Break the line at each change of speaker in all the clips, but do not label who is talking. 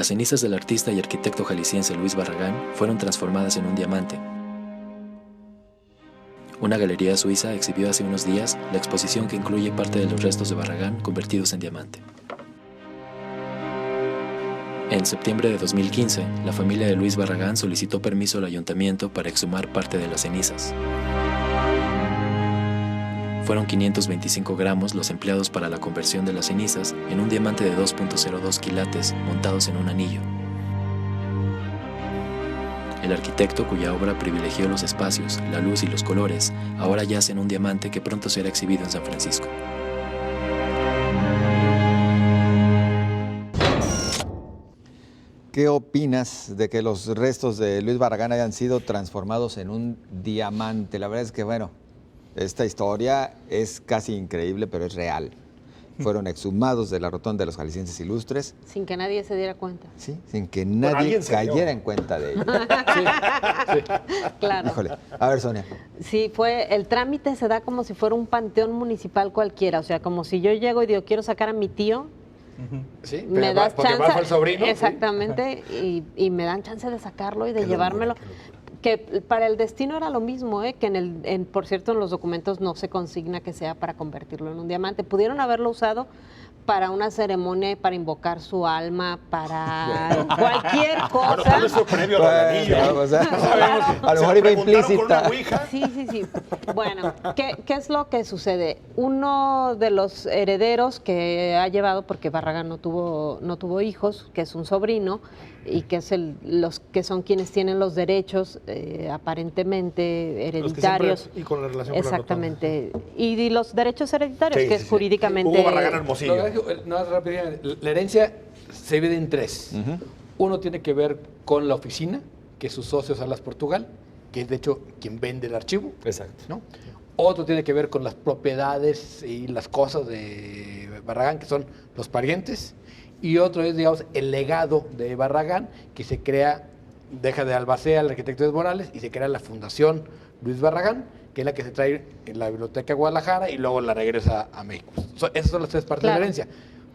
Las cenizas del artista y arquitecto jalisciense Luis Barragán fueron transformadas en un diamante. Una galería suiza exhibió hace unos días la exposición que incluye parte de los restos de Barragán convertidos en diamante. En septiembre de 2015, la familia de Luis Barragán solicitó permiso al ayuntamiento para exhumar parte de las cenizas. Fueron 525 gramos los empleados para la conversión de las cenizas en un diamante de 2.02 quilates montados en un anillo. El arquitecto, cuya obra privilegió los espacios, la luz y los colores, ahora yace en un diamante que pronto será exhibido en San Francisco.
¿Qué opinas de que los restos de Luis Barragán hayan sido transformados en un diamante? La verdad es que, bueno, esta historia es casi increíble, pero es real. Fueron exhumados de la rotonda de los Jaliscienses Ilustres.
Sin que nadie se diera cuenta.
Sí, sin que nadie cayera en cuenta de ello.
Sí. Claro.
Híjole. A ver, Sonia.
Sí, el trámite se da como si fuera un panteón municipal cualquiera. O sea, como si yo llego y digo, quiero sacar a mi tío.
Sí,
me das
porque
chance.
va el sobrino.
Exactamente. Y me dan chance de sacarlo y de llevármelo. Que para el destino era lo mismo, que por cierto en los documentos no se consigna que sea para convertirlo en un diamante. Pudieron haberlo usado para una ceremonia, para invocar su alma, para cualquier cosa.
Bueno, eso previo al anillo.
O sea, a lo mejor iba implícita.
Sí. Bueno, ¿qué es lo que sucede? Uno de los herederos que ha llevado, porque Barragán no tuvo hijos, que es un sobrino, y que es los que son quienes tienen los derechos aparentemente hereditarios.
Y con la relación
exactamente. Con la y los derechos hereditarios, que es jurídicamente.
Hugo Barragán Hermosillo.
No, rápidamente. La herencia se divide en tres. Uno tiene que ver con la oficina, que es sus socios Salas Portugal, que es de hecho quien vende el archivo.
Exacto.
¿No? Otro tiene que ver con las propiedades y las cosas de Barragán, que son los parientes. Y otro es, digamos, el legado de Barragán, que se crea, deja de Albacea el arquitecto de Morales y se crea la Fundación Luis Barragán, que es la que se trae en la Biblioteca de Guadalajara y luego la regresa a México. Esas son las tres partes de la herencia.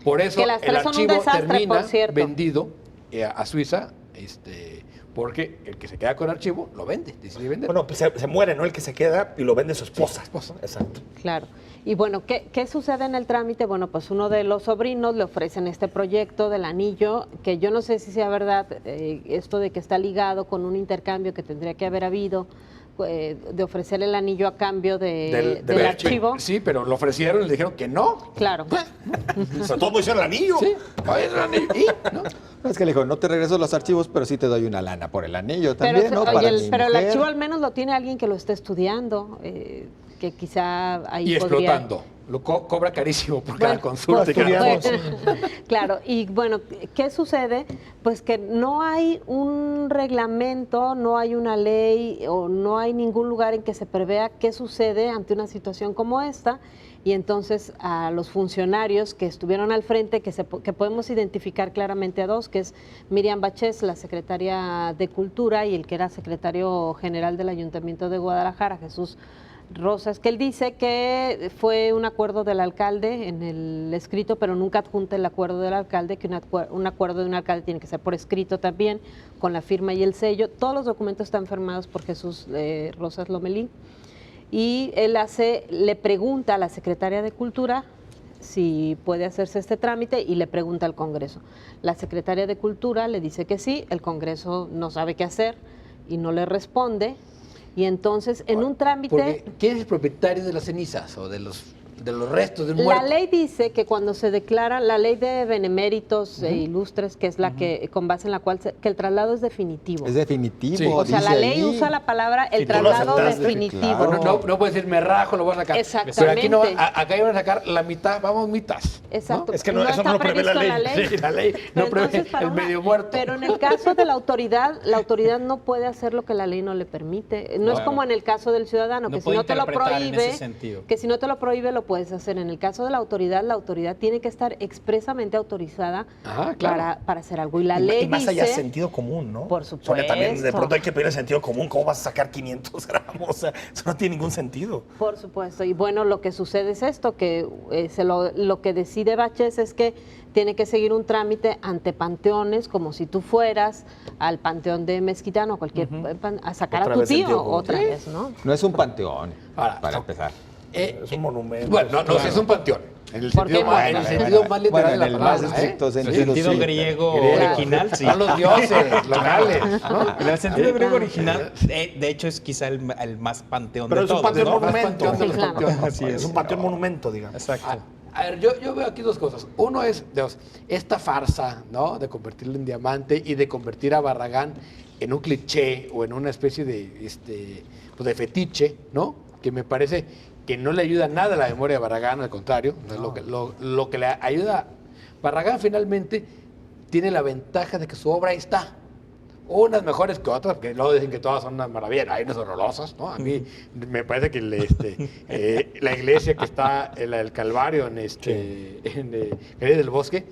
Por eso el archivo termina vendido a Suiza, porque el que se queda con el archivo lo vende, decide vender.
Bueno, pues se muere, ¿no? El que se queda y lo vende su esposa.
Sí,
exacto.
Claro. Y bueno, ¿qué sucede en el trámite? Bueno, pues uno de los sobrinos le ofrecen este proyecto del anillo, que yo no sé si sea verdad, esto de que está ligado con un intercambio que tendría que haber habido, de ofrecer el anillo a cambio del archivo.
Sí, pero lo ofrecieron y le dijeron que no.
Claro.
O sea, todo hicieron el anillo.
Sí, el anillo. ¿Y? ¿No?
Es que le dijo, no te regreso los archivos, pero sí te doy una lana por el anillo también, ¿no?
Pero el archivo al menos lo tiene alguien que lo esté estudiando, que quizá ahí
y
podría...
explotando. Lo cobra carísimo por cada consulta.
Claro, y bueno, ¿qué sucede? Pues que no hay un reglamento, no hay una ley o no hay ningún lugar en que se prevea qué sucede ante una situación como esta, y entonces a los funcionarios que estuvieron al frente, que podemos identificar claramente a dos, que es Miriam Bachés, la secretaria de Cultura, y el que era secretario general del Ayuntamiento de Guadalajara, Jesús Rosas, que él dice que fue un acuerdo del alcalde en el escrito, pero nunca adjunta el acuerdo del alcalde, que un acuerdo de un alcalde tiene que ser por escrito también, con la firma y el sello. Todos los documentos están firmados por Jesús Rosas Lomelí, y él le pregunta a la secretaria de Cultura si puede hacerse este trámite y le pregunta al Congreso. La secretaria de Cultura le dice que sí, el Congreso no sabe qué hacer y no le responde. Y entonces, en un trámite...
¿Quién es el propietario de las cenizas o de los restos del muerto?
La ley dice que cuando se declara, la ley de beneméritos e ilustres, que es la que, con base en la cual, que el traslado es definitivo.
Es definitivo.
Sí. O sea, la ley usa la palabra el traslado definitivo.
Claro.
No puede decir, me rajo, lo voy a sacar.
Exactamente.
Pero aquí no, acá iban a sacar la mitad, vamos mitas.
Exacto.
¿No? Es que eso no lo prevé la ley.
Sí, la ley no prevé el medio muerto.
Pero en el caso de la autoridad no puede hacer lo que la ley no le permite. No es como en el caso del ciudadano, que si no te lo prohíbe, lo puedes puedes hacer. En el caso de la autoridad tiene que estar expresamente autorizada
claro.
para hacer algo. Y la ley
y más
dice,
allá de sentido común, ¿no?
Por supuesto.
Porque también de pronto hay que pedir el sentido común. ¿Cómo vas a sacar 500 gramos? O sea, eso no tiene ningún sentido.
Por supuesto. Y bueno, lo que sucede es esto, que lo que decide Baches es que tiene que seguir un trámite ante panteones, como si tú fueras al panteón de Mezquitano o cualquier a sacar
Otra
a tu
vez sentido
tío
común.
otra vez, ¿no?
No es un panteón,
Ahora,
para empezar.
Es un monumento.
Bueno, no, sí es un panteón. En el
¿Por qué
sentido, en el
bueno?
sentido más literal
Bueno,
de
en
la
el
palabra,
más estricto
En el
sentido,
sentido
sí.
griego
Griego.
original, sí.
Son los dioses locales, ¿no?
En el sentido griego original, de hecho, es quizá el más panteón
Pero
de
es un
todos,
panteón
¿no?
monumento.
Más panteón de los
Sí, claro.
panteones.
Así
Es un panteón monumento, digamos.
Exacto.
A ver, yo veo aquí dos cosas. Uno es, Dios, esta farsa, ¿no? De convertirlo en diamante y de convertir a Barragán en un cliché o en una especie de, pues de fetiche, ¿no? Que me parece que no le ayuda nada a la memoria de Barragán, al contrario. Lo que le ayuda, Barragán finalmente tiene la ventaja de que su obra ahí está. Unas mejores que otras, porque luego dicen que todas son unas maravillas, hay unas horrorosas, ¿no? A mí me parece que la iglesia que está en la del Calvario, en Calle del Bosque,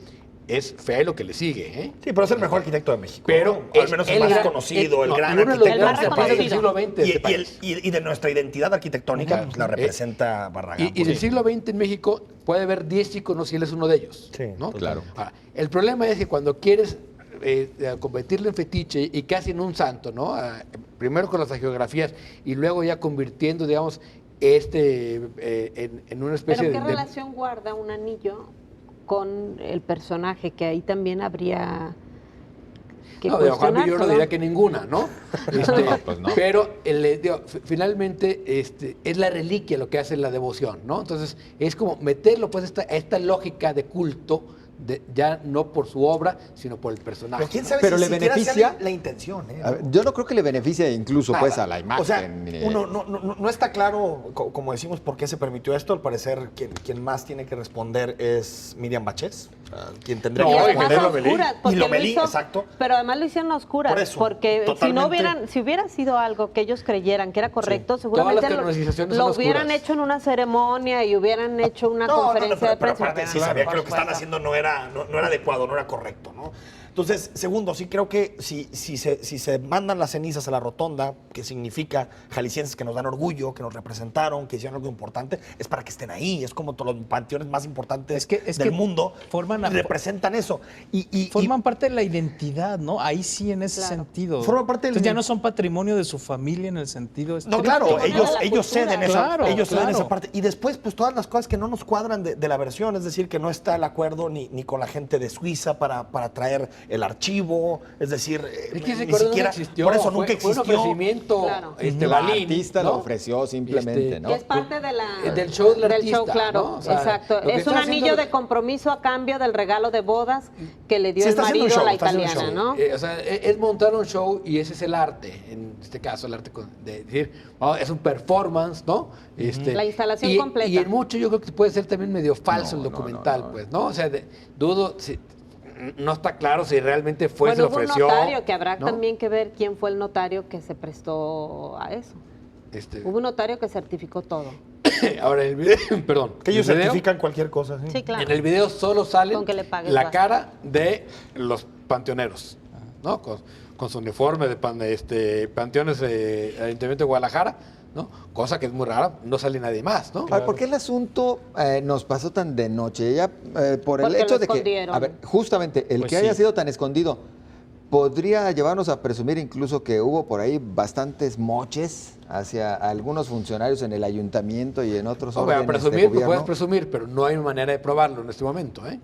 es fea y lo que le sigue, ¿eh?
Sí, pero es el mejor arquitecto de México.
Pero
¿no? Al menos el más conocido, el gran arquitecto
El más
de este país.
del siglo XX de este país.
Y de nuestra identidad arquitectónica, pues, la representa Barragán.
Y del siglo XX en México puede haber 10 íconos y él es uno de ellos.
Sí,
¿no?
claro.
Ahora, el problema es que cuando quieres convertirlo en fetiche y casi en un santo, ¿no? Primero con las hagiografías y luego ya convirtiendo, digamos, en una especie
¿Pero qué
de...
relación guarda un anillo con el personaje? Que ahí también habría que
No, de Juan yo no
¿no?
diría que ninguna, ¿no?
pues no.
Pero finalmente es la reliquia lo que hace la devoción, ¿no? Entonces es como meterlo pues esta lógica de culto, ya no por su obra, sino por el personaje.
Pero quién sabe
Pero
si
le
siquiera sea
beneficia.
la intención, ¿eh?
A ver, yo no creo que le beneficie incluso pues a la imagen.
O sea, uno no está claro, como decimos, por qué se permitió esto. Al parecer, quien más tiene que responder es Miriam Baches, quien tendría
No,
Y
que
además
responder.
a
Lomelí.
oscuras, porque
Y
lo
Lomelí,
hizo-
exacto.
Pero además lo hicieron a oscuras,
Por eso,
porque
totalmente.
si hubiera sido algo que ellos creyeran que era correcto,
Todas
seguramente
las canonizaciones
lo
son
hubieran
oscuras.
hecho en una ceremonia y hubieran hecho una conferencia de
pero
prensa.
aparte sí sabía que lo que estaban haciendo no era adecuado, no era correcto, ¿no? Entonces, segundo, sí creo que si se mandan las cenizas a la rotonda, que significa jaliscienses que nos dan orgullo, que nos representaron, que hicieron algo importante, es para que estén ahí. Es como todos los panteones más importantes
Es
del
que
mundo
forman
representan eso. Y
Forman parte de la identidad, ¿no? Ahí sí, en ese
Claro.
sentido.
Forman parte del-
Entonces ya no son patrimonio de su familia en el sentido
no,
estricto.
claro,
de la
ellos
cultura.
ceden
Claro,
ellos ceden
claro.
esa parte. Y después, pues todas las cosas que no nos cuadran de la versión, es decir, que no está el acuerdo ni con la gente de Suiza para traer el archivo, es decir,
Es que ese
ni
acuerdo
siquiera,
nunca existió.
por eso
fue,
nunca
fue un
existió.
ofrecimiento
Claro.
el
balín,
artista
¿no?
lo ofreció simplemente, ¿no?
Que es parte de
del show del artista,
show, claro,
¿no? O sea,
exacto.
lo que
Es un
está
anillo
haciendo-
de compromiso a cambio del regalo de bodas que le dio
Sí,
el
está haciendo un
marido a
show,
la
está haciendo un
italiana,
show.
¿no?
O sea, es montar un show y ese es el arte, en este caso el arte de decir, es un performance, ¿no?
La instalación
y,
completa.
Y en mucho yo creo que puede ser también medio falso
No,
el
no,
documental,
no.
pues, ¿no? O sea, dudo, no está claro si realmente fue,
Bueno,
se lo
hubo un
ofreció.
notario, que habrá
¿no?
también que ver quién fue el notario que se prestó a eso. Hubo un notario que certificó todo.
Ahora, el video, perdón.
Que ellos
el video-
certifican cualquier cosa. ¿sí?
Sí, claro.
En el video solo sale
Con que le pagues
la
basta.
cara de los panteoneros, ¿no? Con su uniforme de panteones del Ayuntamiento de Guadalajara, ¿no? Cosa que es muy rara, no sale nadie más, ¿no?
A ver, ¿por qué el asunto nos pasó tan de noche? Ya, por el
Porque
hecho
lo
de que,
escondieron.
a ver, justamente el
Pues
que haya
sí.
sido tan escondido, podría llevarnos a presumir incluso que hubo por ahí bastantes moches hacia algunos funcionarios en el ayuntamiento y en otros
Hombre,
órdenes de
presumir, lo
gobierno.
puedes presumir, pero no hay manera de probarlo en este momento, ¿eh?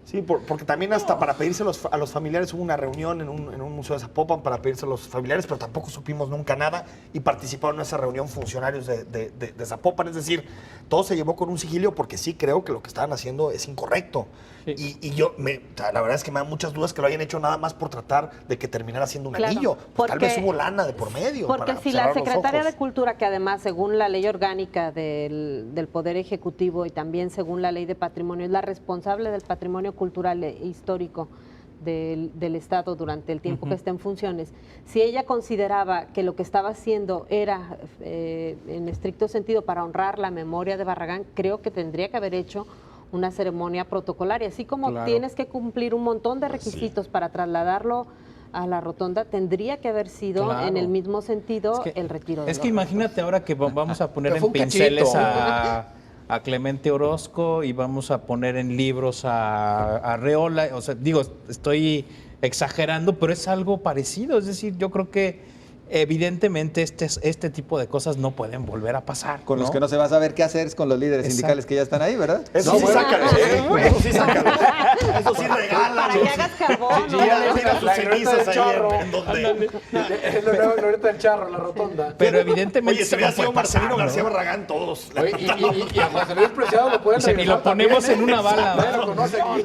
Sí, porque también hasta para pedirse a los familiares hubo una reunión en un museo de Zapopan para pedirse a los familiares, pero tampoco supimos nunca nada y participaron en esa reunión funcionarios de Zapopan. Es decir, todo se llevó con un sigilio porque sí creo que lo que estaban haciendo es incorrecto.
Sí.
Y yo, la verdad es que me dan muchas dudas que lo hayan hecho nada más por tratar de que terminara siendo un
Claro,
anillo. Pues tal
porque-
vez hubo lana de por medio.
Porque
para
si la
cerrar los
Secretaría
ojos.
de Cultura, que además según la ley orgánica del Poder Ejecutivo y también según la ley de patrimonio, es la responsable del patrimonio cultural e histórico del Estado durante el tiempo que esté en funciones, si ella consideraba que lo que estaba haciendo era en estricto sentido para honrar la memoria de Barragán, creo que tendría que haber hecho una ceremonia protocolaria, así como tienes que cumplir un montón de requisitos para trasladarlo a la rotonda, tendría que haber sido en el mismo sentido el retiro de
Es que imagínate ahora que vamos a poner
Pero fue
en
un
pinceles
cachito.
a Clemente Orozco y vamos a poner en libros a Arreola. O sea, digo, estoy exagerando, pero es algo parecido. Es decir, yo creo que evidentemente este tipo de cosas no pueden volver a pasar.
Con los que no se va a saber qué hacer es con los líderes sindicales que ya están ahí, ¿verdad?
Eso sí sácalo, eso sí sácalo. Eso sí regala.
Para que hagas carbón,
Sí,
¿no?
ya
Mira sus
la glorieta
cenizas
del
ahí
charro.
en donde...
Es la nueva glorieta del charro, la rotonda.
Pero evidentemente
Oye, se
esto
hubiera
no puede
sido Marcelino
pasar,
García
¿no?
Barragán todos.
Oye, y a José Luis Preciado lo pueden
Dicen, y
regresar
lo ponemos
también,
en una bala.
Nadie lo conoce aquí.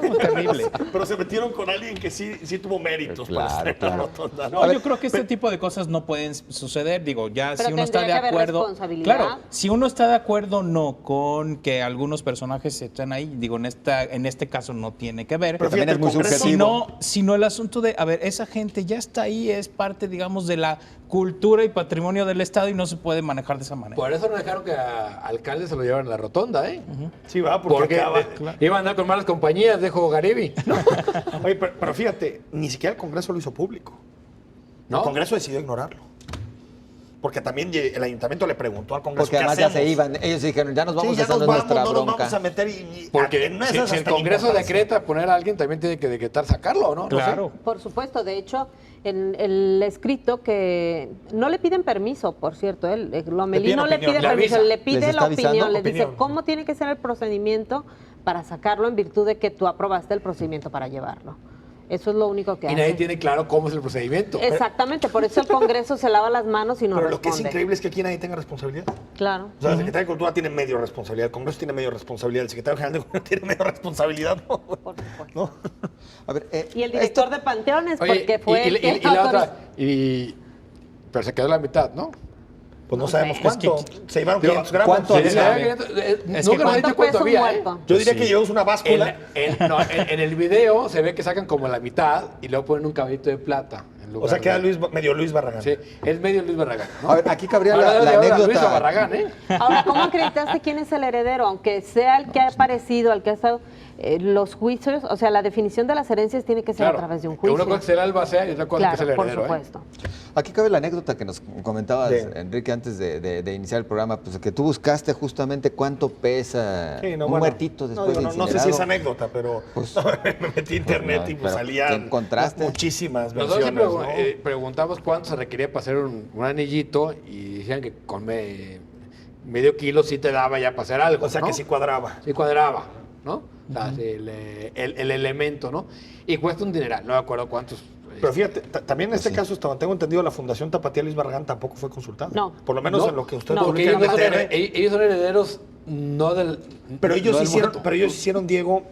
No, terrible.
Pero se metieron con alguien que sí tuvo méritos para
Claro,
estar en la
claro.
rotonda.
No, yo creo que este tipo de cosas no pueden suceder. Digo, ya
Pero
si uno está de
tendría que haber
acuerdo.
responsabilidad.
Claro, si uno está de acuerdo no con que algunos personajes estén ahí, digo, en este caso no tiene que ver.
Pero también es muy
Congreso-
subjetivo.
Sino el asunto de, a ver, esa gente ya está ahí, es parte, digamos, de la cultura y patrimonio del Estado y no se puede manejar de esa manera.
Por eso no dejaron que a alcalde se lo llevaran a la rotonda, ¿eh?
Sí, va, porque acaba.
Iban a andar con malas compañías, dijo Garibi.
Oye, pero fíjate, ni siquiera el Congreso lo hizo público.
¿No?
El Congreso decidió ignorarlo. Porque también el ayuntamiento le preguntó al Congreso.
Porque
¿qué
además ya
hacemos?
se iban. Ellos dijeron, ya nos vamos,
Sí, ya
esa
nos
no es
vamos,
nuestra
no nos
bronca.
vamos a meter y
Porque
en una de
si
esas
el
hasta
Congreso
importancia.
decreta poner a alguien, también tiene que decretar sacarlo, ¿no? No sé.
Claro.
Por supuesto, de hecho, en el escrito que no le piden permiso, por cierto, Lomelí
piden
no le
opinión,
pide
le
permiso,
avisa.
le pide
¿Les está
la
avisando?
opinión, le dice
Opinión.
cómo tiene que ser el procedimiento para sacarlo en virtud de que tú aprobaste el procedimiento para llevarlo. Eso es lo único que
Y
hace.
nadie tiene claro cómo es el procedimiento.
Exactamente, por eso el Congreso se lava las manos y no
Pero lo que es
responde.
increíble es que aquí nadie tenga responsabilidad.
Claro.
O sea, el secretario de Cultura tiene medio responsabilidad, el Congreso tiene medio responsabilidad, el secretario general de Cultura tiene medio responsabilidad. ¿No?
Por supuesto.
¿No?
A ver,
Y el director de Panteones,
Oye,
porque fue el que
y la
autorizó.
otra, pero se quedó la mitad, ¿no?
Pues no
No
sabemos
sé.
cuánto. Se llevaron 500 gramos.
¿cuánto
Sí,
había?
sí.
Es
Nunca
que
nos han
¿Cuánto
dicho
pesa
cuánto
un
había,
muerto?
Yo diría que llevamos una báscula.
En el video se ve que sacan como la mitad y luego ponen un caballito de plata. En
O
lugar
sea, queda
de-
medio Luis Barragán.
Sí, es medio Luis Barragán. ¿no?
A ver, aquí cabría
Ahora
la
debe haber a Luis
anécdota.
Barragán, ¿eh?
Ahora, ¿cómo acreditaste quién es el heredero? Aunque sea el que ha aparecido, el que ha estado... los juicios, o sea, la definición de las herencias tiene que ser
Claro.
a través de un
Que
juicio.
una cosa será el albacea y otra cosa que es el
Claro, por
heredero, ¿eh?
supuesto.
Aquí cabe la anécdota que nos comentabas,
Sí.
Enrique, antes de iniciar el programa, pues que tú buscaste justamente cuánto pesa
Sí, no,
un
bueno,
muertito después de
no sé si
incinerado.
es anécdota, pero
Pues,
me metí a internet
no,
y pues
pero
salían
¿qué encontraste?
muchísimas
Nosotros
versiones,
siempre
¿no?
preguntamos cuánto se requería para hacer un anillito y decían que con medio kilo sí te daba ya para hacer algo,
O sea
¿no?
que sí cuadraba.
Sí cuadraba, ¿no? O sea, el elemento, ¿no? Y cuesta un dineral, no me acuerdo cuántos.
Pero fíjate, también en este
sí.
caso, tengo entendido, la Fundación Tapatía Luis Barragán tampoco fue consultada.
No.
Por lo menos
No.
en lo que usted
No.
Porque
publica en
ellos,
BTR.
ellos son herederos no del.
Pero ellos
no del
hicieron,
muerto.
pero ellos hicieron, Diego,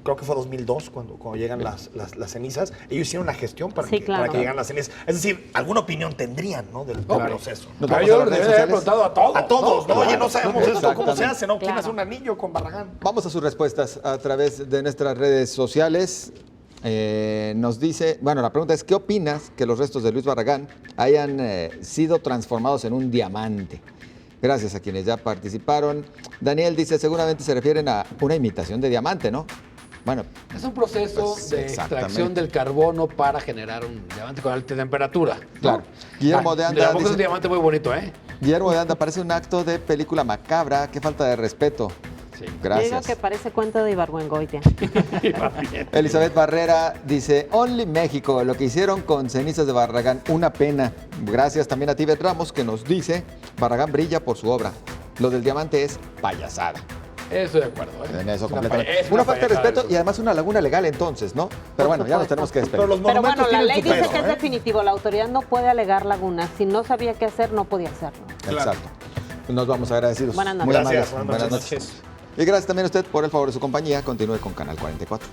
creo que fue 2002 cuando llegan las cenizas, ellos hicieron la gestión para,
Sí,
que,
claro.
para que llegan las cenizas. Es decir, alguna opinión tendrían, ¿no? Del
Claro.
proceso.
Nos
Pero
vamos
yo
a las
les
redes
debe haber
sociales.
preguntado a todos.
A todos, ¿no? Oye, no sabemos esto, cómo se
Exactamente.
hace, ¿no? ¿Quién
Claro.
hace un anillo con Barragán?
Vamos a sus respuestas a través de nuestras redes sociales. Nos dice, bueno, la pregunta es, ¿qué opinas que los restos de Luis Barragán hayan sido transformados en un diamante? Gracias a quienes ya participaron. Daniel dice, seguramente se refieren a una imitación de diamante, ¿no? Bueno,
Es un proceso
Pues,
de
exactamente.
extracción del carbono para generar un diamante con alta temperatura. ¿no?
Claro. Guillermo de Anda
Tampoco es un
dice-
diamante muy bonito, ¿eh?
Guillermo de Anda, parece un acto de película macabra. Qué falta de respeto.
Sí.
Yo digo
Gracias.
que parece cuento de Ibargüengoitia.
Elizabeth Barrera dice, Only México, lo que hicieron con cenizas de Barragán, una pena. Gracias también a Tibet Ramos, que nos dice, Barragán brilla por su obra. Lo del diamante es payasada.
Estoy de acuerdo, ¿eh?
En eso
Es
completamente.
es
Una falta de
payasada
respeto y además una laguna legal entonces, ¿no? Pero bueno, ya nos tenemos que
Pero
despedir.
los
Pero
monumentos
bueno, la
tienen
ley
su
dice
peso,
que es
¿eh?
definitivo. La autoridad no puede alegar lagunas. Si no sabía qué hacer, no podía hacerlo.
Exacto. Nos vamos agradecidos.
Buenas noches.
Muy
Gracias,
amables.
buenas
Buenas noches. Y gracias también a usted por el favor de su compañía. Continúe con Canal 44.